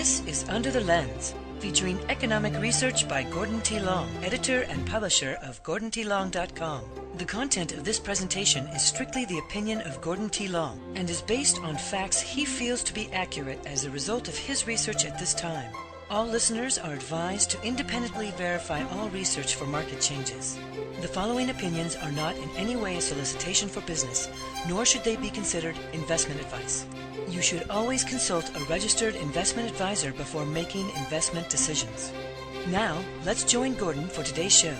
This is Under the Lens, featuring economic research by Gordon T. Long, editor and publisher of GordonTLong.com. The content of this presentation is strictly the opinion of Gordon T. Long and is based on facts he feels to be accurate as a result of his research at this time. All listeners are advised to independently verify all research for market changes. The following opinions are not in any way a solicitation for business, nor should they be considered investment advice. You should always consult a registered investment advisor before making investment decisions. Now, let's join Gordon for today's show.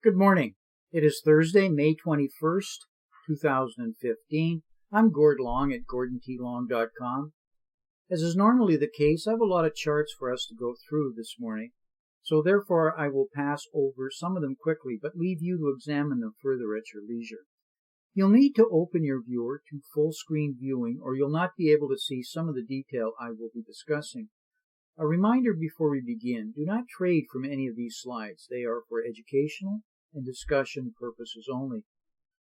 Good morning. It is Thursday, May 21st, 2015. I'm Gord Long at GordonTLong.com. As is normally the case, I have a lot of charts for us to go through this morning, so therefore I will pass over some of them quickly, but leave you to examine them further at your leisure. You'll need to open your viewer to full screen viewing, or you'll not be able to see some of the detail I will be discussing. A reminder before we begin, do not trade from any of these slides. They are for educational and discussion purposes only.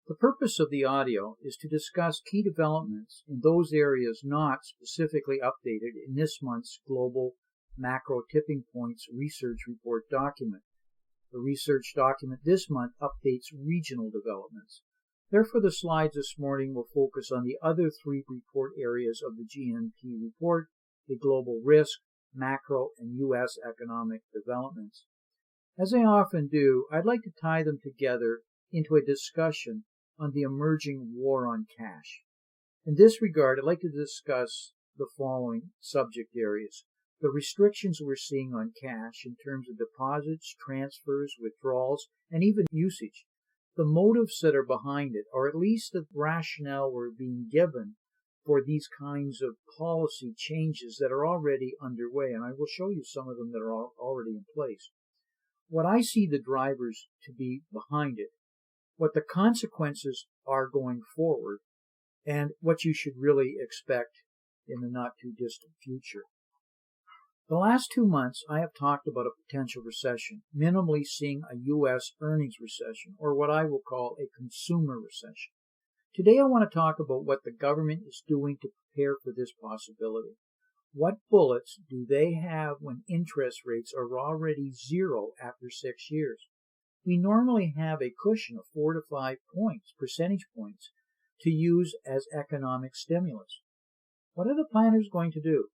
The purpose of the audio is to discuss key developments in those areas not specifically updated in this month's Global Macro Tipping Points Research Report document. The research document this month updates regional developments. Therefore, the slides this morning will focus on the other three report areas of the GNP report, the global risk, macro, and U.S. economic developments. As I often do, I'd like to tie them together into a discussion on the emerging war on cash. In this regard, I'd like to discuss the following subject areas: the restrictions we're seeing on cash in terms of deposits, transfers, withdrawals, and even usage, the motives that are behind it, or at least the rationale we're being given for these kinds of policy changes that are already underway, and I will show you some of them that are already in place. What I see the drivers to be behind it, what the consequences are going forward, and what you should really expect in the not-too-distant future. The last 2 months, I have talked about a potential recession, minimally seeing a U.S. earnings recession, or what I will call a consumer recession. Today, I want to talk about what the government is doing to prepare for this possibility. What bullets do they have when interest rates are already zero after 6 years? We normally have a cushion of 4 to 5 percentage points, to use as economic stimulus. What are the planners going to do?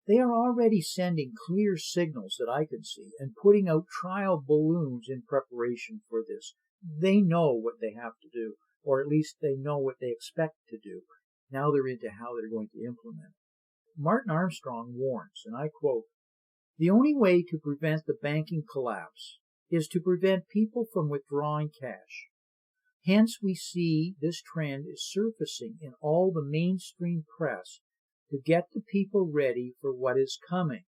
They are already sending clear signals that I can see and putting out trial balloons in preparation for this. They know what they have to do, or at least they know what they expect to do. Now they're into how they're going to implement it. Martin Armstrong warns, and I quote, "The only way to prevent the banking collapse is to prevent people from withdrawing cash. Hence, we see this trend is surfacing in all the mainstream press to get the people ready for what is coming,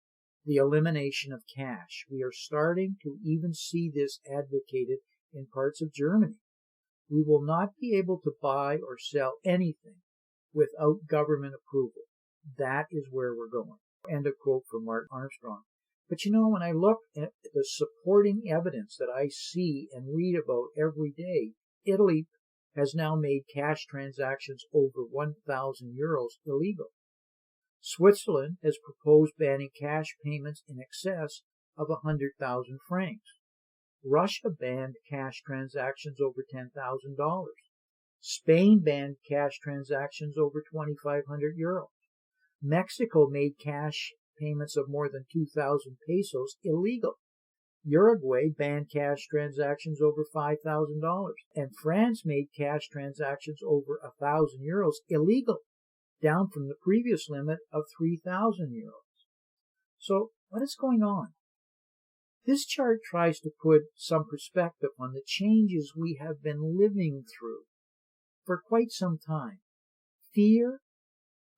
the elimination of cash. We are starting to even see this advocated in parts of Germany. We will not be able to buy or sell anything without government approval. That is where we're going." End of quote from Martin Armstrong. But you know, when I look at the supporting evidence that I see and read about every day, Italy has now made cash transactions over 1,000 euros illegal. Switzerland has proposed banning cash payments in excess of 100,000 francs. Russia banned cash transactions over $10,000. Spain banned cash transactions over 2,500 euros. Mexico made cash payments of more than 2,000 pesos illegal. Uruguay banned cash transactions over $5,000. And France made cash transactions over 1,000 euros illegal, down from the previous limit of 3,000 euros. So, what is going on? This chart tries to put some perspective on the changes we have been living through for quite some time. Fear,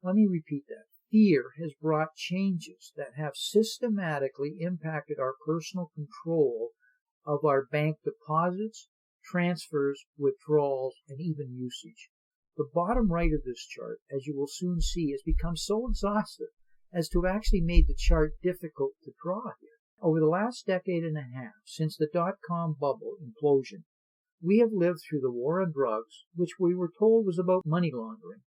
let me repeat that. Fear has brought changes that have systematically impacted our personal control of our bank deposits, transfers, withdrawals, and even usage. The bottom right of this chart, as you will soon see, has become so exhaustive as to have actually made the chart difficult to draw here. Over the last decade and a half, since the dot-com bubble implosion, we have lived through the war on drugs, which we were told was about money laundering,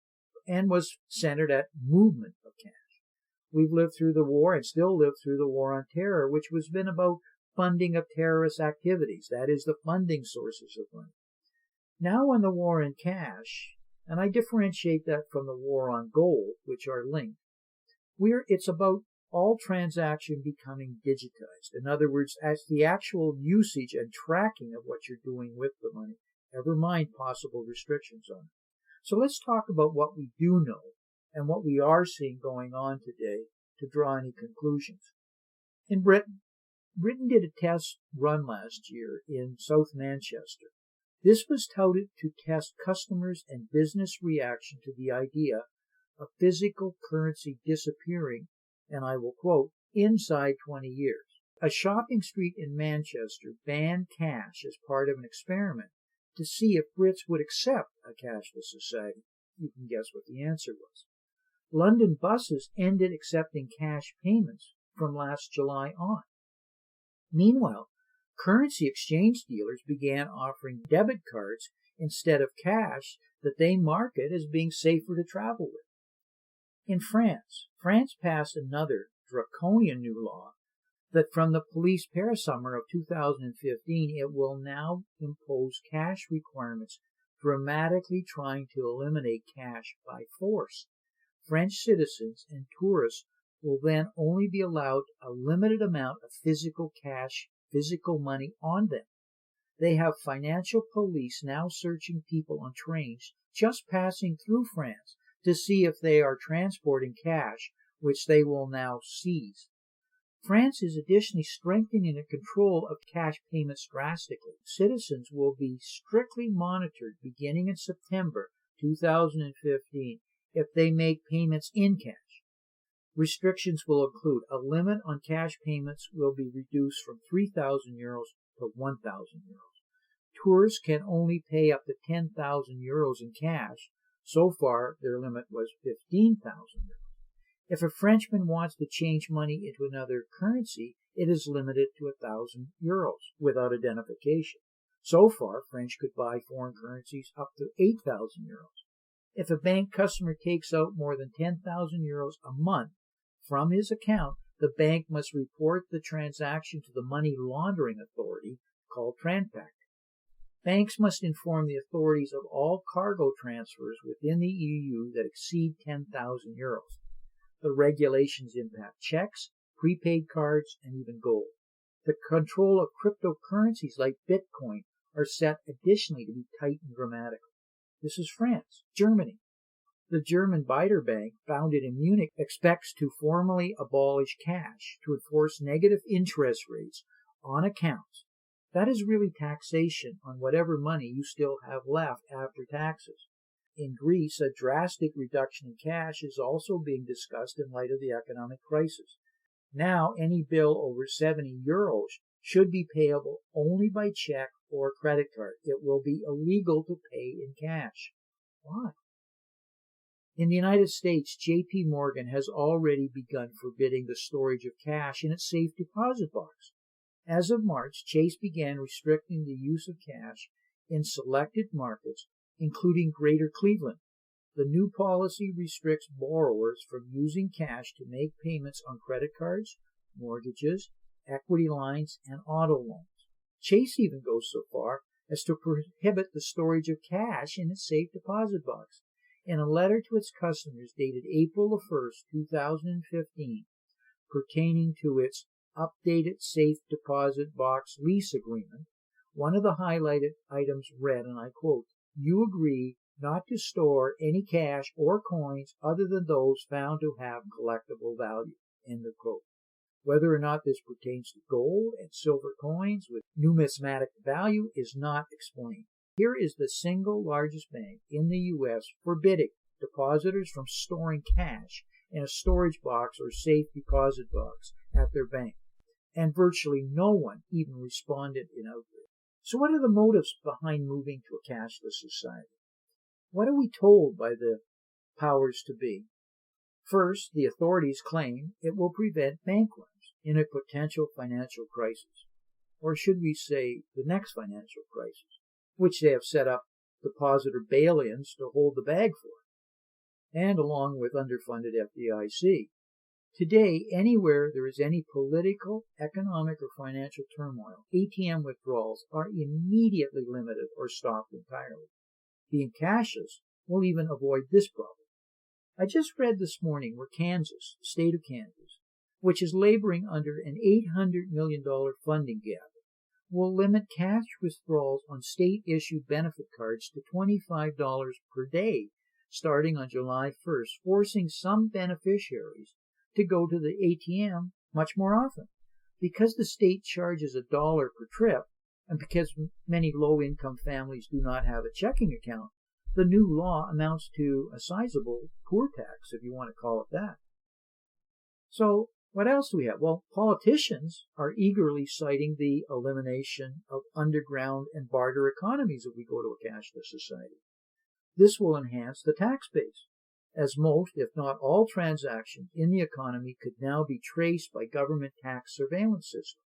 and was centered at movement of cash. We've lived through the war and still live through the war on terror, which has been about funding of terrorist activities. That is, the funding sources of money. Now on the war in cash, and I differentiate that from the war on gold, which are linked, it's about all transaction becoming digitized. In other words, as the actual usage and tracking of what you're doing with the money, never mind possible restrictions on it. So let's talk about what we do know and what we are seeing going on today to draw any conclusions. In Britain did a test run last year in South Manchester. This was touted to test customers' and business reaction to the idea of physical currency disappearing, and I will quote, inside 20 years. A shopping street in Manchester banned cash as part of an experiment to see if Brits would accept a cashless society. You can guess what the answer was. London buses ended accepting cash payments from last July on. Meanwhile, currency exchange dealers began offering debit cards instead of cash that they market as being safer to travel with. In France passed another draconian new law that from the police parasummer of 2015, it will now impose cash requirements, dramatically trying to eliminate cash by force. French citizens and tourists will then only be allowed a limited amount of physical cash, physical money on them. They have financial police now searching people on trains just passing through France to see if they are transporting cash, which they will now seize. France is additionally strengthening the control of cash payments drastically. Citizens will be strictly monitored beginning in September 2015 if they make payments in cash. Restrictions will include a limit on cash payments will be reduced from 3,000 euros to 1,000 euros. Tourists can only pay up to 10,000 euros in cash. So far, their limit was 15,000 euros. If a Frenchman wants to change money into another currency, it is limited to 1,000 euros without identification. So far, French could buy foreign currencies up to 8,000 euros. If a bank customer takes out more than 10,000 euros a month from his account, the bank must report the transaction to the money laundering authority called TranPac. Banks must inform the authorities of all cargo transfers within the EU that exceed 10,000 euros. The regulations impact checks, prepaid cards, and even gold. The control of cryptocurrencies like Bitcoin are set additionally to be tightened dramatically. This is France. Germany. The German Baader Bank, founded in Munich, expects to formally abolish cash to enforce negative interest rates on accounts. That is really taxation on whatever money you still have left after taxes. In Greece, a drastic reduction in cash is also being discussed in light of the economic crisis. Now, any bill over 70 euros should be payable only by check or credit card. It will be illegal to pay in cash. Why? In the United States, J.P. Morgan has already begun forbidding the storage of cash in its safe deposit box. As of March, Chase began restricting the use of cash in selected markets, including Greater Cleveland. The new policy restricts borrowers from using cash to make payments on credit cards, mortgages, equity lines, and auto loans. Chase even goes so far as to prohibit the storage of cash in its safe deposit box. In a letter to its customers dated April 1, 2015, pertaining to its updated safe deposit box lease agreement, one of the highlighted items read, and I quote, "You agree not to store any cash or coins other than those found to have collectible value," end of quote. Whether or not this pertains to gold and silver coins with numismatic value is not explained. Here is the single largest bank in the U.S. forbidding depositors from storing cash in a storage box or safe deposit box at their bank, and virtually no one even responded in outrage. So what are the motives behind moving to a cashless society? What are we told by the powers to be? First, the authorities claim it will prevent bank runs in a potential financial crisis, or should we say the next financial crisis, which they have set up depositor bail-ins to hold the bag for. and along with underfunded FDIC. Today, anywhere there is any political, economic, or financial turmoil, ATM withdrawals are immediately limited or stopped entirely. Being cashless will even avoid this problem. I just read this morning where Kansas, the state of Kansas, which is laboring under an $800 million funding gap, will limit cash withdrawals on state-issued benefit cards to $25 per day starting on July 1st, forcing some beneficiaries to go to the ATM much more often. Because the state charges $1 per trip, and because many low-income families do not have a checking account, the new law amounts to a sizable poor tax, if you want to call it that. So, what else do we have? Well, politicians are eagerly citing the elimination of underground and barter economies if we go to a cashless society. This will enhance the tax base, as most, if not all, transactions in the economy could now be traced by government tax surveillance systems.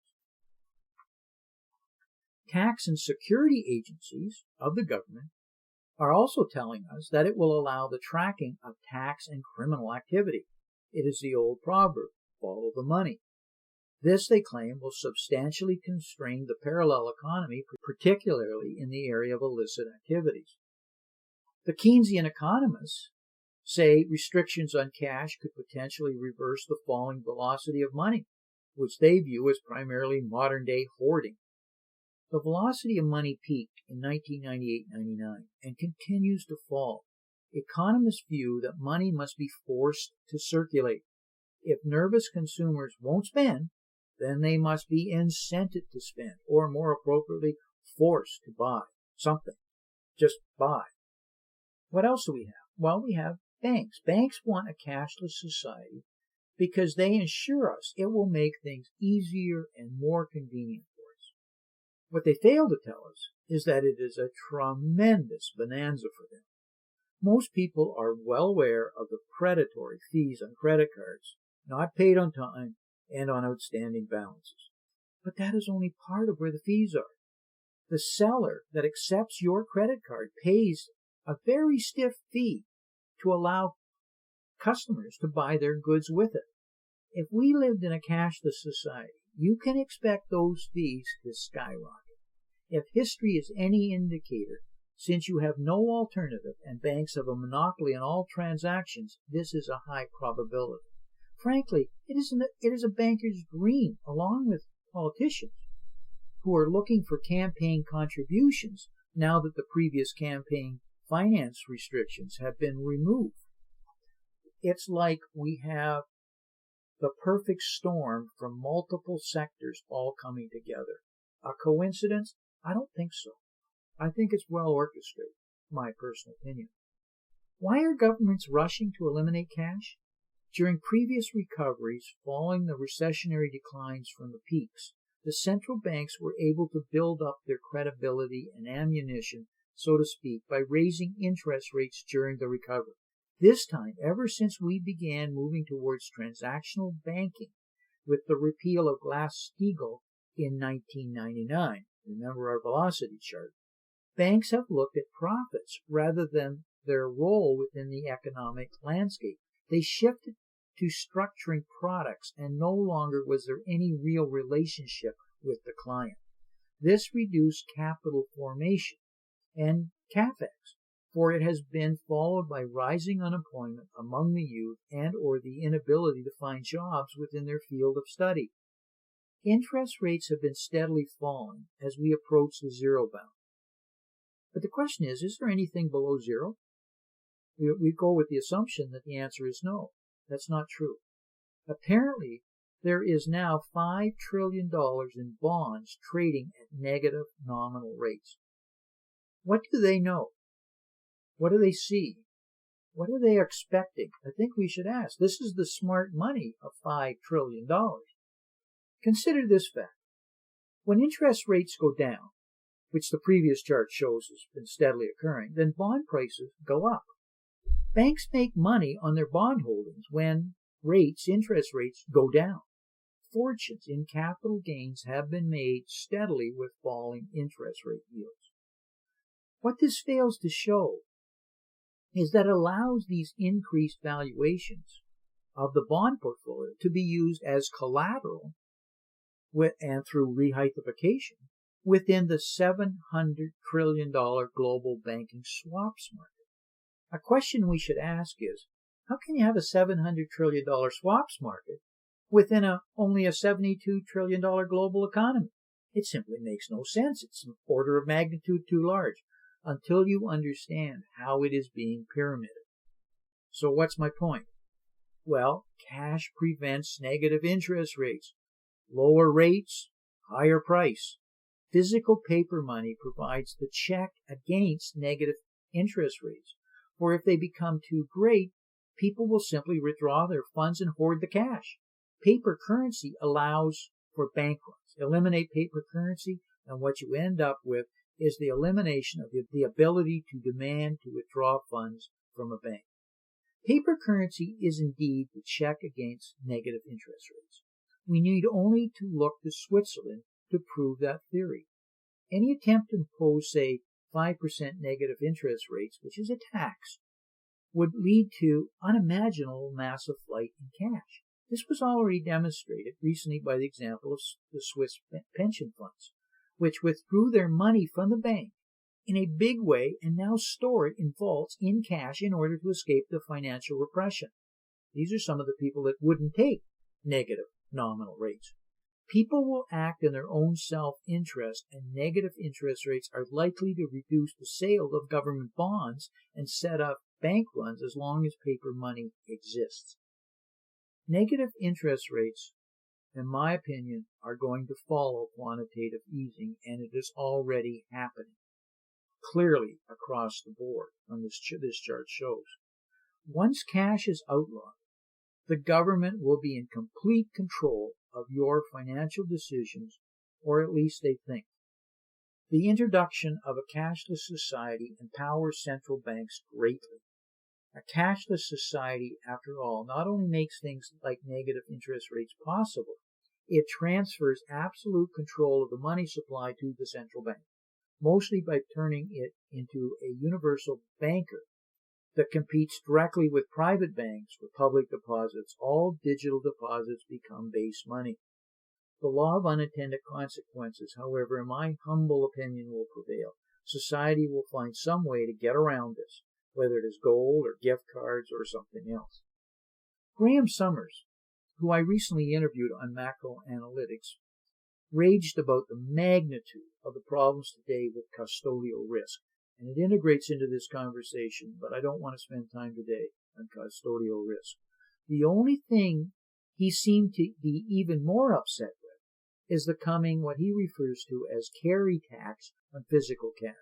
Tax and security agencies of the government are also telling us that it will allow the tracking of tax and criminal activity. It is the old proverb, follow the money. This, they claim, will substantially constrain the parallel economy, particularly in the area of illicit activities. The Keynesian economists say restrictions on cash could potentially reverse the falling velocity of money, which they view as primarily modern-day hoarding. The velocity of money peaked in 1998-99 and continues to fall. Economists view that money must be forced to circulate. If nervous consumers won't spend, then they must be incented to spend, or more appropriately, forced to buy something. Just buy. What else do we have? Well, we have banks. Banks want a cashless society because they assure us it will make things easier and more convenient for us. What they fail to tell us is that it is a tremendous bonanza for them. Most people are well aware of the predatory fees on credit cards, not paid on time, and on outstanding balances. But that is only part of where the fees are. The seller that accepts your credit card pays a very stiff fee to allow customers to buy their goods with it. If we lived in a cashless society, you can expect those fees to skyrocket. If history is any indicator, since you have no alternative and banks have a monopoly on all transactions, this is a high probability. Frankly, it is a banker's dream, along with politicians who are looking for campaign contributions now that the previous campaign finance restrictions have been removed. It's like we have the perfect storm from multiple sectors all coming together. A coincidence? I don't think so. I think it's well orchestrated, my personal opinion. Why are governments rushing to eliminate cash? During previous recoveries following the recessionary declines from the peaks, the central banks were able to build up their credibility and ammunition, so to speak, by raising interest rates during the recovery. This time, ever since we began moving towards transactional banking with the repeal of Glass-Steagall in 1999, remember our velocity chart, banks have looked at profits rather than their role within the economic landscape. They shifted to structuring products, and no longer was there any real relationship with the client. This reduced capital formation and CapEx, for it has been followed by rising unemployment among the youth and or the inability to find jobs within their field of study. Interest rates have been steadily falling as we approach the zero bound. But the question is there anything below zero? We go with the assumption that the answer is no. That's not true. Apparently, there is now $5 trillion in bonds trading at negative nominal rates. What do they know? What do they see? What are they expecting? I think we should ask. This is the smart money of $5 trillion. Consider this fact. When interest rates go down, which the previous chart shows has been steadily occurring, then bond prices go up. Banks make money on their bond holdings when interest rates go down. Fortunes in capital gains have been made steadily with falling interest rate yields. What this fails to show is that it allows these increased valuations of the bond portfolio to be used as collateral and through rehypothecation within the $700 trillion global banking swaps market. A question we should ask is, how can you have a $700 trillion swaps market within only a $72 trillion global economy? It simply makes no sense. It's an order of magnitude too large until you understand how it is being pyramided. So what's my point? Well, cash prevents negative interest rates. Lower rates, higher price. Physical paper money provides the check against negative interest rates. For if they become too great, people will simply withdraw their funds and hoard the cash. Paper currency allows for bank runs. Eliminate paper currency, and what you end up with is the elimination of the ability to demand to withdraw funds from a bank. Paper currency is indeed the check against negative interest rates. We need only to look to Switzerland to prove that theory. Any attempt to impose, say, 5% negative interest rates, which is a tax, would lead to unimaginable massive flight in cash. This was already demonstrated recently by the example of the Swiss pension funds, which withdrew their money from the bank in a big way and now store it in vaults in cash in order to escape the financial repression. These are some of the people that wouldn't take negative nominal rates. People will act in their own self-interest, and negative interest rates are likely to reduce the sale of government bonds and set up bank runs as long as paper money exists. Negative interest rates, in my opinion, are going to follow quantitative easing, and it is already happening clearly across the board, on this chart shows. Once cash is outlawed, the government will be in complete control of your financial decisions, or at least they think. The introduction of a cashless society empowers central banks greatly. A cashless society, after all, not only makes things like negative interest rates possible, it transfers absolute control of the money supply to the central bank, mostly by turning it into a universal banker that competes directly with private banks for public deposits. All digital deposits become base money. The law of unintended consequences, however, in my humble opinion, will prevail. Society will find some way to get around this, whether it is gold or gift cards or something else. Graham Summers, who I recently interviewed on macro analytics, raged about the magnitude of the problems today with custodial risk, and it integrates into this conversation, but I don't want to spend time today on custodial risk. The only thing he seemed to be even more upset with is the coming, what he refers to as carry tax on physical cash.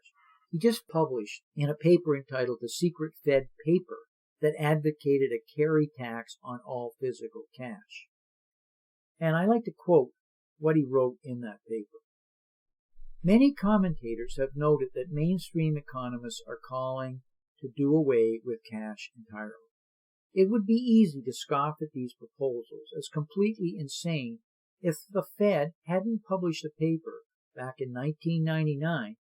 He just published in a paper entitled The Secret Fed Paper that advocated a carry tax on all physical cash. And I like to quote what he wrote in that paper. Many commentators have noted that mainstream economists are calling to do away with cash entirely. It would be easy to scoff at these proposals as completely insane if the Fed hadn't published a paper back in 1999,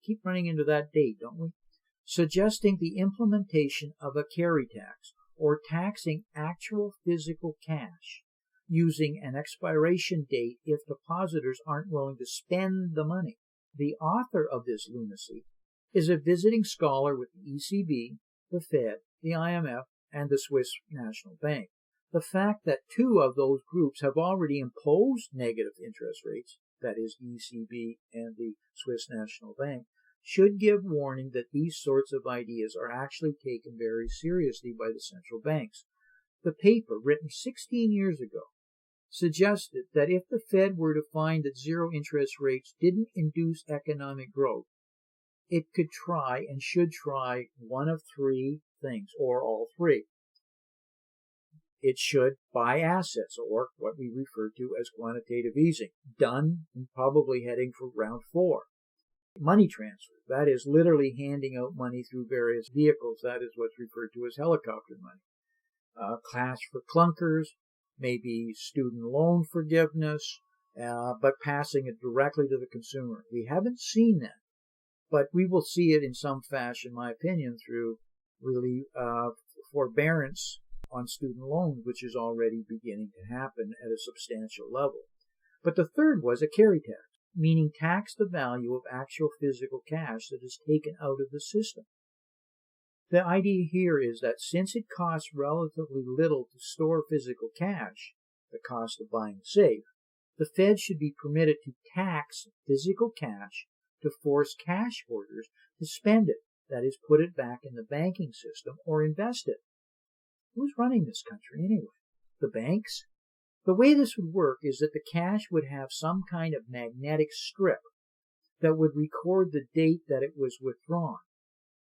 keep running into that date, don't we, suggesting the implementation of a carry tax, or taxing actual physical cash, using an expiration date if depositors aren't willing to spend the money. The author of this lunacy is a visiting scholar with the ECB, the Fed, the IMF, and the Swiss National Bank. The fact that two of those groups have already imposed negative interest rates, that is, the ECB and the Swiss National Bank, should give warning that these sorts of ideas are actually taken very seriously by the central banks. The paper, written 16 years ago, suggested that if the Fed were to find that zero interest rates didn't induce economic growth, it could try and should try one of three things, or all three. It should buy assets, or what we refer to as quantitative easing, done and probably heading for round 4. Money transfer, that is literally handing out money through various vehicles, that is what's referred to as helicopter money. Cash for clunkers, maybe student loan forgiveness, but passing it directly to the consumer. We haven't seen that, but we will see it in some fashion, in my opinion, through forbearance on student loans, which is already beginning to happen at a substantial level. But the third was a carry tax, meaning tax the value of actual physical cash that is taken out of the system. The idea here is that since it costs relatively little to store physical cash, the cost of buying a safe, the Fed should be permitted to tax physical cash to force cash holders to spend it, that is, put it back in the banking system or invest it. Who's running this country anyway? The banks? The way this would work is that the cash would have some kind of magnetic strip that would record the date that it was withdrawn.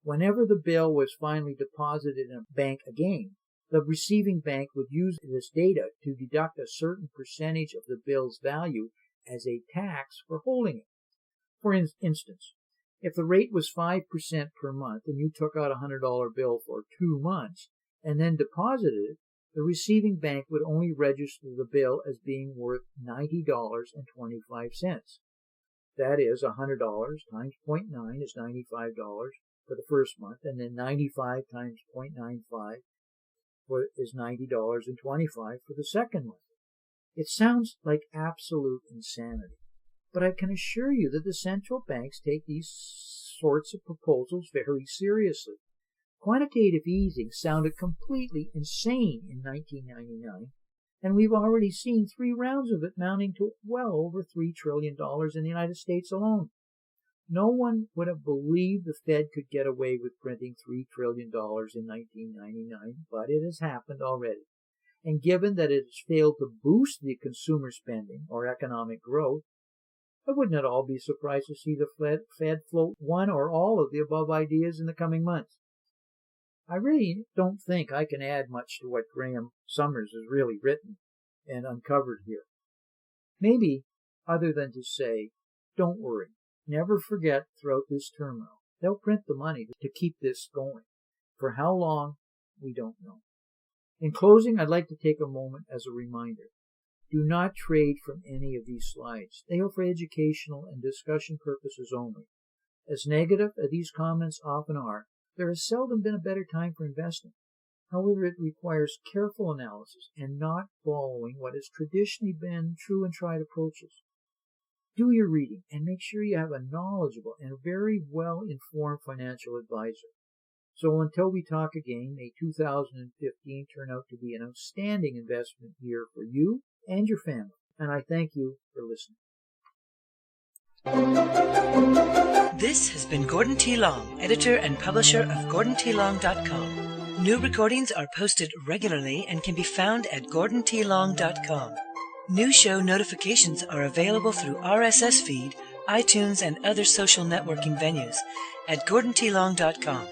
Whenever the bill was finally deposited in a bank again, the receiving bank would use this data to deduct a certain percentage of the bill's value as a tax for holding it. For instance, if the rate was 5% per month and you took out a $100 bill for 2 months and then deposited it, the receiving bank would only register the bill as being worth $90.25. That is, $100 times 0.9 is $95 for the first month, and then 95 times 0.95 is $90.25 for the second month. It sounds like absolute insanity, but I can assure you that the central banks take these sorts of proposals very seriously. Quantitative easing sounded completely insane in 1999, and we've already seen 3 rounds of it mounting to well over $3 trillion in the United States alone. No one would have believed the Fed could get away with printing $3 trillion in 1999, but it has happened already. And given that it has failed to boost the consumer spending or economic growth, I wouldn't at all be surprised to see the Fed float one or all of the above ideas in the coming months. I really don't think I can add much to what Graham Summers has really written and uncovered here. Maybe, other than to say, don't worry, never forget throughout this turmoil, they'll print the money to keep this going. For how long, we don't know. In closing, I'd like to take a moment as a reminder. Do not trade from any of these slides. They are for educational and discussion purposes only. As negative as these comments often are, there has seldom been a better time for investing. However, it requires careful analysis and not following what has traditionally been true and tried approaches. Do your reading and make sure you have a knowledgeable and very well-informed financial advisor. So until we talk again, may 2015 turn out to be an outstanding investment year for you and your family. And I thank you for listening. This has been Gordon T. Long, editor and publisher of GordonTLong.com. New recordings are posted regularly and can be found at GordonTLong.com. New show notifications are available through RSS feed, iTunes, and other social networking venues at GordonTLong.com.